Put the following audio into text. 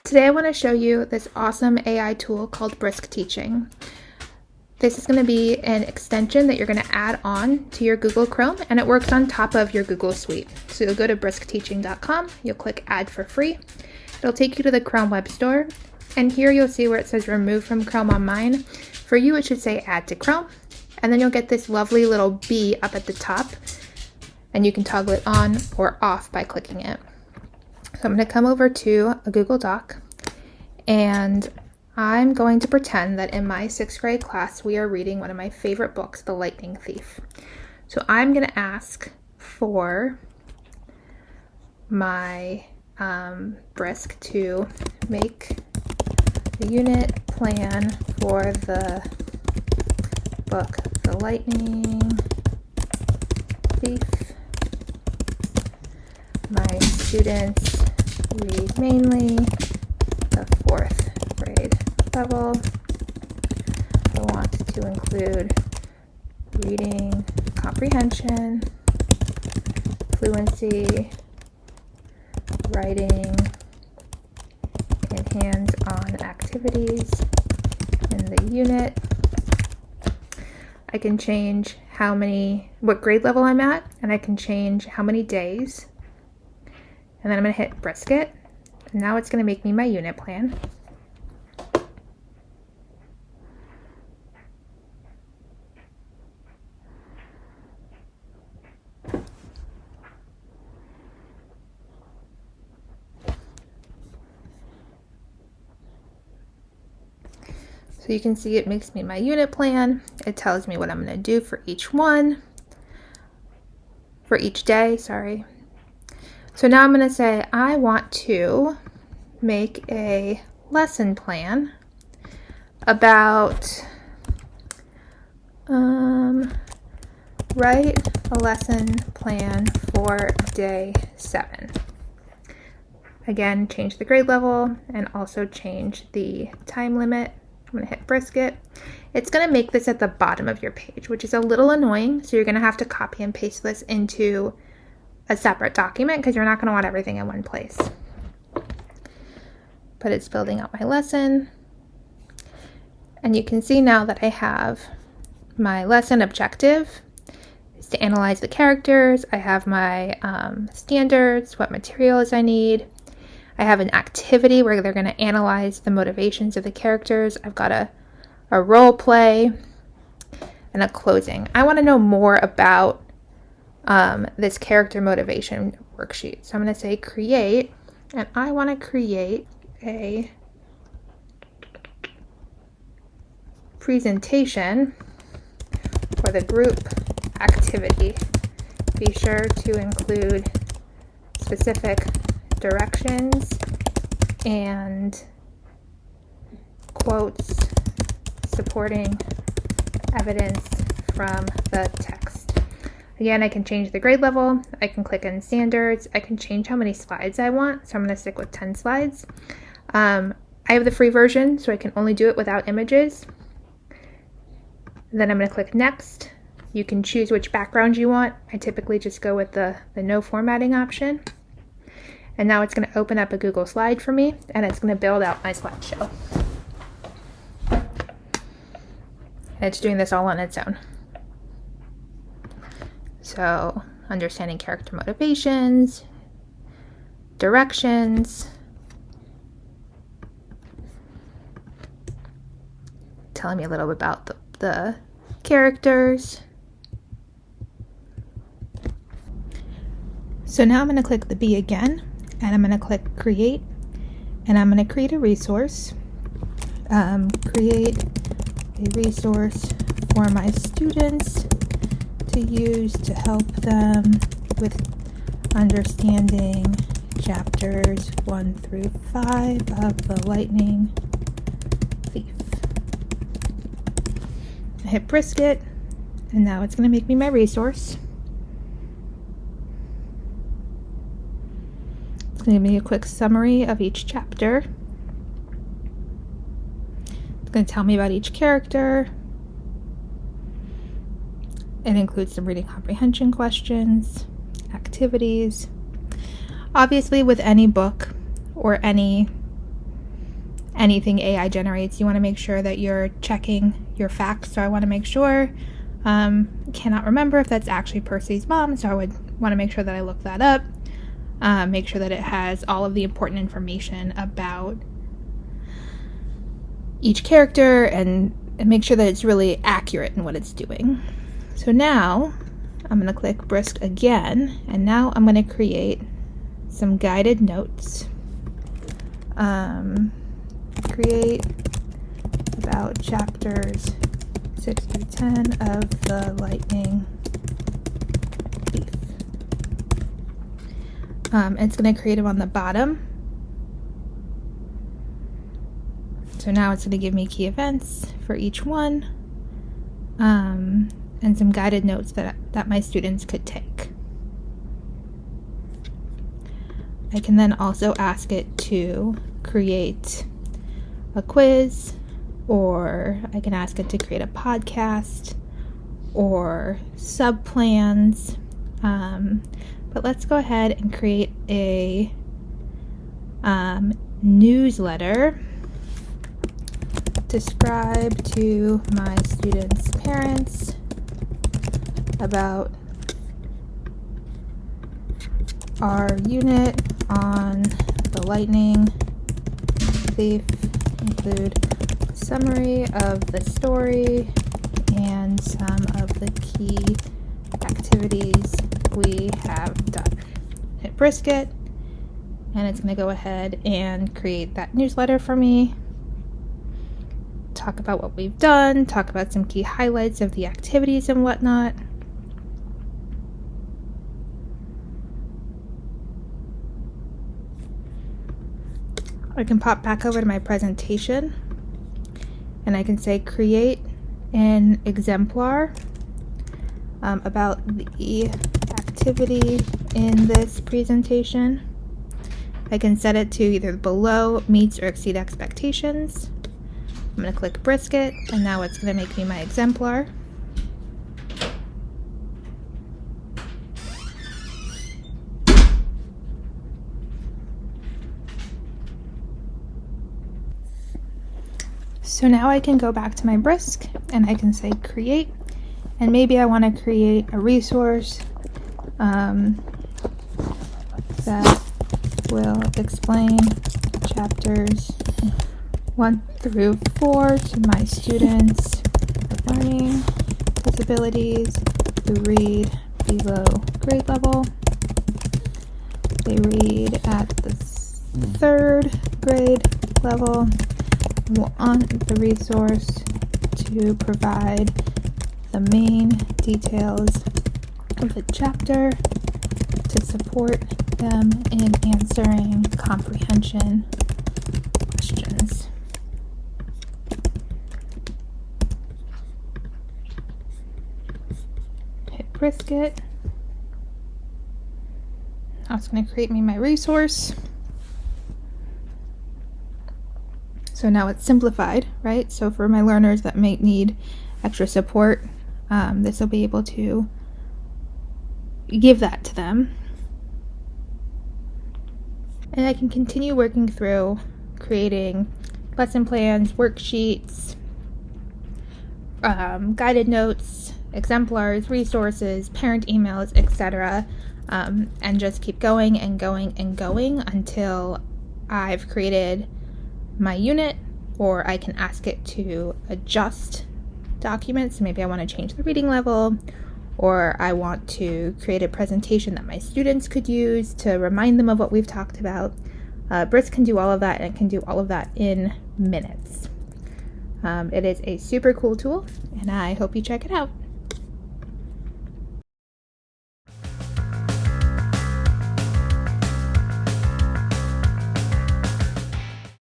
Today I want to show you this awesome AI tool called Brisk Teaching. This is going to be an extension that you're going to add on to your Google Chrome, and it works on top of your Google Suite. So you'll go to briskteaching.com, you'll click Add for Free. It'll take you to the Chrome Web Store, and here you'll see where it says Remove from Chrome on mine. For you, it should say Add to Chrome, and then you'll get this lovely little bee up at the top, and you can toggle it on or off by clicking it. So I'm going to come over to a Google Doc, and I'm going to pretend that in my 6th grade class we are reading one of my favorite books, The Lightning Thief. So I'm going to ask for my Brisk to make the unit plan for the book, The Lightning Thief. My students read mainly the 4th grade level. I want to include reading comprehension, fluency, writing, and hands-on activities in the unit. I can change what grade level I'm at, and I can change how many days. And then I'm going to hit Brisket, and now it's going to make me my unit plan. So you can see it makes me my unit plan. It tells me what I'm going to do for each day, sorry. So now I'm going to say I want to make a lesson plan about write a lesson plan for day 7. Again, change the grade level and also change the time limit. I'm going to hit Brisket. It's going to make this at the bottom of your page, which is a little annoying. So you're going to have to copy and paste this into a separate document because you're not going to want everything in one place. But it's building out my lesson. And you can see now that I have my lesson objective is to analyze the characters. I have my standards, what materials I need. I have an activity where they're going to analyze the motivations of the characters. I've got a role play and a closing. I want to know more about this character motivation worksheet. So I'm going to say create, and I want to create a presentation for the group activity. Be sure to include specific directions and quotes supporting evidence from the text. Again, I can change the grade level, I can click on standards, I can change how many slides I want, so I'm going to stick with 10 slides. I have the free version, so I can only do it without images. Then I'm going to click next. You can choose which background you want. I typically just go with the no formatting option. And now it's going to open up a Google slide for me, and it's going to build out my slideshow. And it's doing this all on its own. So, understanding character motivations, directions, telling me a little bit about the characters. So now I'm going to click the B again, and I'm going to click Create, and I'm going to create a resource. Create a resource for my students to use to help them with understanding chapters 1 through 5 of The Lightning Thief. I hit Brisket, and now it's going to make me my resource. It's going to give me a quick summary of each chapter. It's going to tell me about each character. It includes some reading comprehension questions, activities. Obviously, with any book or any anything AI generates, you want to make sure that you're checking your facts. So I want to make sure, cannot remember if that's actually Percy's mom, so I would want to make sure that I look that up. Make sure that it has all of the important information about each character and make sure that it's really accurate in what it's doing. So now I'm going to click Brisk again, and now I'm going to create some guided notes. Create about chapters 6 through 10 of the Lightning Thief. It's going to create them on the bottom. So now it's going to give me key events for each one, and some guided notes that my students could take. I can then also ask it to create a quiz, or I can ask it to create a podcast or sub-plans. But let's go ahead and create a newsletter. Describe to my students' parents about our unit on the Lightning Thief. Include a summary of the story and some of the key activities we have done. Hit Brisk it, and it's going to go ahead and create that newsletter for me. Talk about what we've done, talk about some key highlights of the activities and whatnot. I can pop back over to my presentation, and I can say create an exemplar about the activity in this presentation. I can set it to either below, meets, or exceed expectations. I'm going to click Brisk it, and now it's going to make me my exemplar. So now I can go back to my Brisk, and I can say create, and maybe I want to create a resource that will explain chapters 1 through 4 to my students with learning disabilities who read below grade level. They read at the 3rd grade level. Want the resource to provide the main details of the chapter to support them in answering comprehension questions. Hit Brisk it. Now it's going to create me my resource. So now it's simplified, right? So for my learners that might need extra support, this will be able to give that to them. And I can continue working through creating lesson plans, worksheets, guided notes, exemplars, resources, parent emails, etc. And just keep going and going and going until I've created my unit, or I can ask it to adjust documents. Maybe I want to change the reading level, or I want to create a presentation that my students could use to remind them of what we've talked about. Brisk can do all of that, and it can do all of that in minutes. It is a super cool tool, and I hope you check it out.